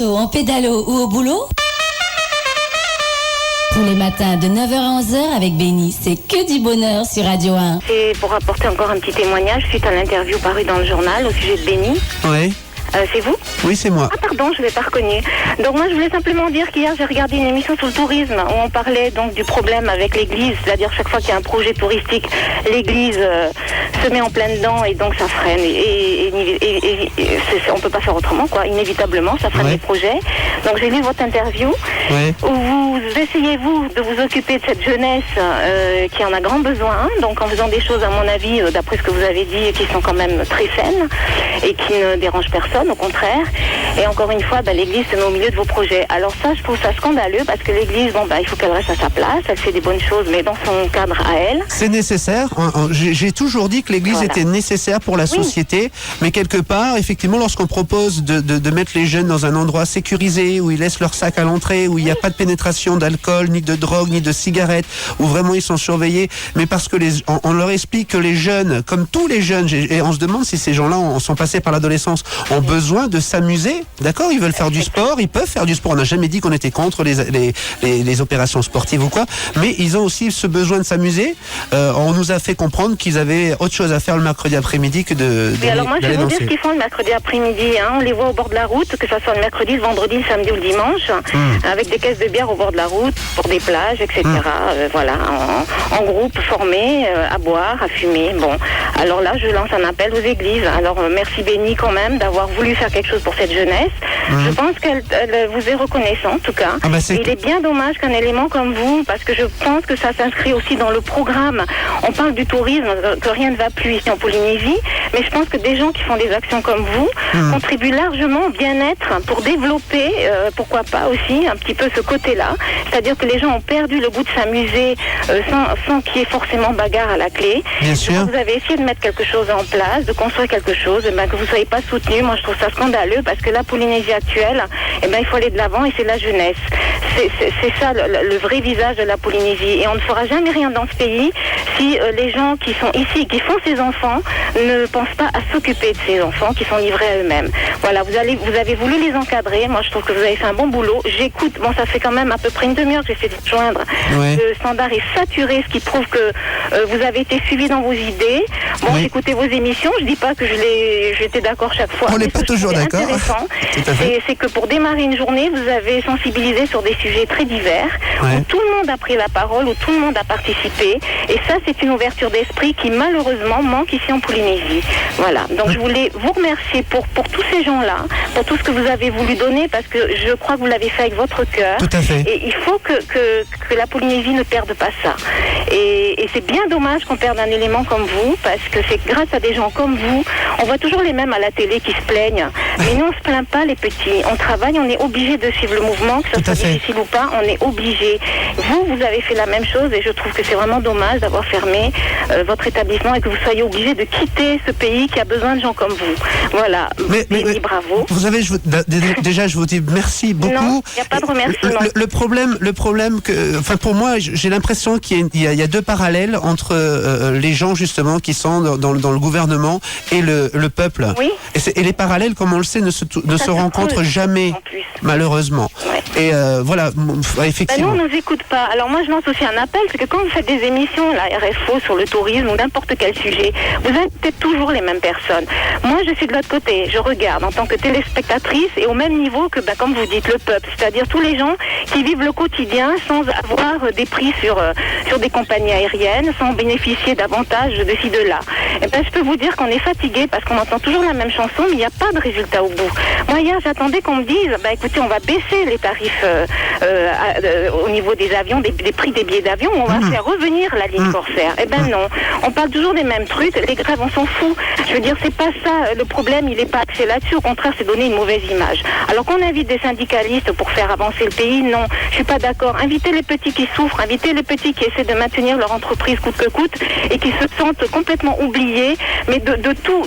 moto, en pédalo ou au boulot? Tous les matins de 9h à 11h avec Benny, c'est que du bonheur sur Radio 1. C'est pour apporter encore un petit témoignage suite à l'interview parue dans le journal au sujet de Benny. Oui. C'est vous? Oui, c'est moi. Ah pardon, je ne l'ai pas reconnu. Donc moi je voulais simplement dire qu'hier j'ai regardé une émission sur le tourisme où on parlait donc du problème avec l'église, c'est-à-dire chaque fois qu'il y a un projet touristique, l'église se met en plein dedans et donc ça freine on peut pas faire autrement quoi, inévitablement ça freine les projets. Donc j'ai lu votre interview où vous essayez vous de vous occuper de cette jeunesse qui en a grand besoin, donc en faisant des choses à mon avis, d'après ce que vous avez dit, qui sont quand même très saines et qui ne dérangent personne. Au contraire, et encore une fois l'église se met au milieu de vos projets. Alors ça je trouve ça scandaleux parce que l'église il faut qu'elle reste à sa place, elle fait des bonnes choses mais dans son cadre à elle. C'est nécessaire, j'ai toujours dit que l'église était nécessaire pour la société, mais quelque part effectivement lorsqu'on propose de mettre les jeunes dans un endroit sécurisé où ils laissent leur sac à l'entrée, où il n'y a pas de pénétration d'alcool, ni de drogue, ni de cigarettes, où vraiment ils sont surveillés, mais parce que on leur explique que les jeunes, comme tous les jeunes, et on se demande si ces gens-là sont passés par l'adolescence, ont besoin de s'amuser, d'accord? Ils veulent faire du sport, ils peuvent faire du sport. On n'a jamais dit qu'on était contre les opérations sportives ou quoi, mais ils ont aussi ce besoin de s'amuser. On nous a fait comprendre qu'ils avaient autre chose à faire le mercredi après-midi que de alors moi je vais vous dire ce qu'ils font le mercredi après-midi. On les voit au bord de la route, que ce soit le mercredi, le vendredi, le samedi ou le dimanche, avec des caisses de bière au bord de la route, pour des plages, etc. Voilà, en groupe formé, à boire, à fumer. Bon, alors là je lance un appel aux églises. Alors merci Benny quand même d'avoir voulu faire quelque chose pour cette jeunesse. Je pense qu'elle vous est reconnaissante en tout cas. Il est bien dommage qu'un élément comme vous, parce que je pense que ça s'inscrit aussi dans le programme. On parle du tourisme, que rien ne va plus ici en Polynésie, mais je pense que des gens qui font des actions comme vous contribuent largement au bien-être pour développer, pourquoi pas aussi, un petit peu ce côté-là. C'est-à-dire que les gens ont perdu le goût de s'amuser sans qu'il y ait forcément bagarre à la clé. Bien sûr. Vous avez essayé de mettre quelque chose en place, de construire quelque chose, que vous ne soyez pas soutenu. Moi, je trouve ça scandaleux parce que la Polynésie actuelle, il faut aller de l'avant et c'est la jeunesse. C'est ça le vrai visage de la Polynésie. Et on ne fera jamais rien dans ce pays si les gens qui sont ici, qui font ces enfants, ne pensent pas à s'occuper de ces enfants qui sont livrés à eux-mêmes. Voilà, vous avez voulu les encadrer. Moi, je trouve que vous avez fait un bon boulot. J'écoute, ça fait quand même à peu près une demi-heure que j'essaie de joindre. Le standard est saturé, ce qui prouve que vous avez été suivi dans vos idées. J'écoutais vos émissions. Je dis pas que j'étais d'accord chaque fois. On n'est pas toujours d'accord. Intéressant, c'est que pour démarrer une journée, vous avez sensibilisé sur des sujets très divers, où tout le monde a pris la parole, où tout le monde a participé. Et ça, c'est une ouverture d'esprit qui malheureusement manque ici en Polynésie. Voilà. Donc je voulais vous remercier pour tous ces gens-là, pour tout ce que vous avez voulu donner, parce que je crois que vous l'avez fait avec votre cœur. Tout à fait. Et il faut que la Polynésie ne perde pas ça. Et c'est bien dommage qu'on perde un élément comme vous, parce que c'est grâce à des gens comme vous. On voit toujours les mêmes à la télé qui se plaignent. Mais nous, on se plaint pas, les petits. On travaille, on est obligé de suivre le mouvement, que ce soit difficile ou pas, on est obligé. Vous avez fait la même chose et je trouve que c'est vraiment dommage d'avoir fermé votre établissement et que vous soyez obligé de quitter ce pays qui a besoin de gens comme vous. Voilà. Mais bravo. Vous savez, déjà, je vous dis merci beaucoup. Non, il n'y a pas de remerciement. Le problème pour moi, j'ai l'impression qu'il y a deux parallèles entre les gens justement qui sont dans le gouvernement et le peuple. Oui. Et les parallèles, comme on le sait, ne se rencontrent jamais, malheureusement. Ouais. Et voilà, effectivement. Nous, on nous écoute pas. Alors moi, je lance aussi un appel, c'est que quand vous faites des émissions, la RFO, sur le tourisme ou n'importe quel sujet, vous invitez toujours les mêmes personnes. Moi, je suis de l'autre côté. Je regarde en tant que téléspectatrice et au même niveau que, comme vous dites, le peuple. C'est-à-dire tous les gens qui vivent le quotidien sans avoir des prix sur des compagnies aériennes, sans bénéficier d'avantages de ci, de là. Et je peux vous dire qu'on est fatigué parce qu'on entend toujours la même chanson, mais il n'y a pas de résultat au bout. Moi, hier, j'attendais qu'on me dise, écoutez, on va baisser les tarifs au niveau des avions, des prix des billets d'avion, on va faire revenir la ligne Corsair. Non, on parle toujours des mêmes trucs, les grèves, on s'en fout. Je veux dire, c'est pas ça, le problème, il n'est pas axé là-dessus, au contraire, c'est donner une mauvaise image. Alors qu'on invite des syndicalistes pour faire avancer le pays, non, je suis pas d'accord. Invitez les petits qui souffrent, invitez les petits qui essaient de maintenir leur entreprise coûte que coûte et qui se sentent complètement oubliés, mais de tous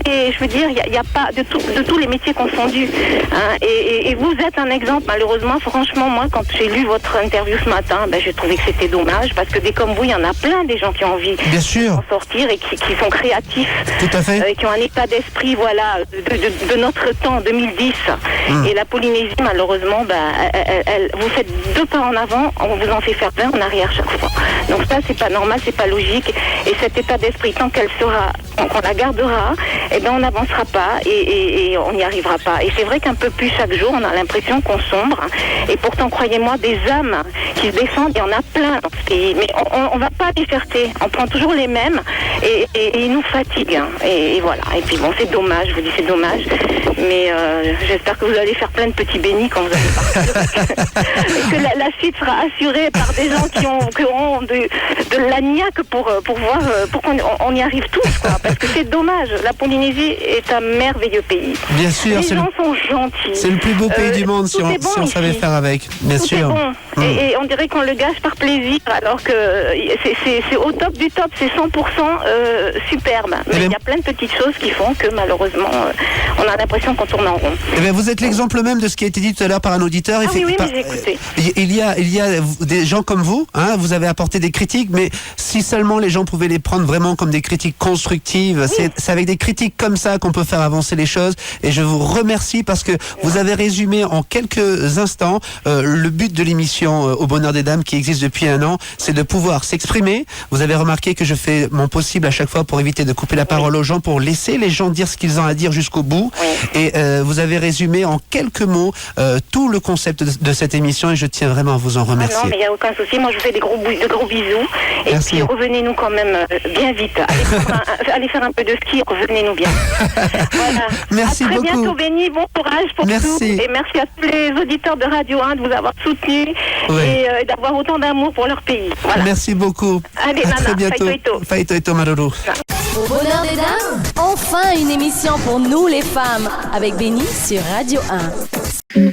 les, je veux dire, il y a pas, de tous les métiers confondus. Hein. Et vous êtes un exemple, malheureusement. Franchement, moi, quand j'ai lu votre interview ce matin, j'ai trouvé que c'était dommage, parce que des comme vous, il y en a plein des gens qui ont envie d'en sortir et qui sont créatifs. Tout à fait. Qui ont un état d'esprit, voilà, de notre temps, 2010. Et la Polynésie, malheureusement, vous faites 2 pas en avant, on vous en fait faire 20 en arrière chaque fois. Donc ça, c'est pas normal, c'est pas logique. Et cet état d'esprit, tant qu'elle sera, qu'on la gardera, on n'avancera pas et on n'y arrivera pas. Et c'est vrai qu'un peu plus chaque jour, on a l'impression qu'on sombre. Et pourtant, croyez-moi, des âmes qui se défendent, il y en a plein dans ce pays. Mais on va pas à des fiertés. On prend toujours les mêmes et ils nous fatiguent. Hein. Et voilà. Et puis bon, c'est dommage, je vous dis, c'est dommage. Mais j'espère que vous allez faire plein de petits bénis quand vous allez partir. Et que la suite sera assurée par des gens qui auront de la niaque pour qu'on y arrive tous, quoi. Parce que c'est dommage. La Polynésie est un merveilleux pays. Bien sûr. Les gens sont gentils. C'est le plus beau pays du monde si on savait faire avec. Bien tout sûr. Est bon. Et on dirait qu'on le gâche par plaisir, alors que c'est au top du top, c'est 100% superbe. Mais il y a plein de petites choses qui font que malheureusement, on a l'impression qu'on tourne en rond. Vous êtes l'exemple même de ce qui a été dit tout à l'heure par un auditeur. Oui, mais j'ai écouté. Il y a des gens comme vous, hein, vous avez apporté des critiques, mais si seulement les gens pouvaient les prendre vraiment comme des critiques constructives, c'est avec des critiques comme ça qu'on peut faire avancer les choses. Et je vous remercie parce que vous avez résumé en quelques instants le but de l'émission Au Bonheur des Dames qui existe depuis 1 an, c'est de pouvoir s'exprimer. Vous avez remarqué que je fais mon possible à chaque fois pour éviter de couper la parole aux gens, pour laisser les gens dire ce qu'ils ont à dire jusqu'au bout. Et vous avez résumé en quelques mots tout le concept de cette émission et je tiens vraiment à vous en remercier. Non, mais il n'y a aucun souci. Moi, je vous fais de gros bisous. Et Merci. Puis revenez-nous quand même bien vite. Allez faire un peu de ski, revenez-nous bien. Voilà. Merci beaucoup. À très bientôt, Béni. Bon courage pour tout. Et merci à tous les auditeurs de Radio 1 de vous avoir soutenus et d'avoir autant d'amour pour leur pays. Voilà. Merci beaucoup. Allez, à très bientôt. Faito Maruru. Au Bonheur des Dames, enfin une émission pour nous les femmes avec Béni sur Radio 1.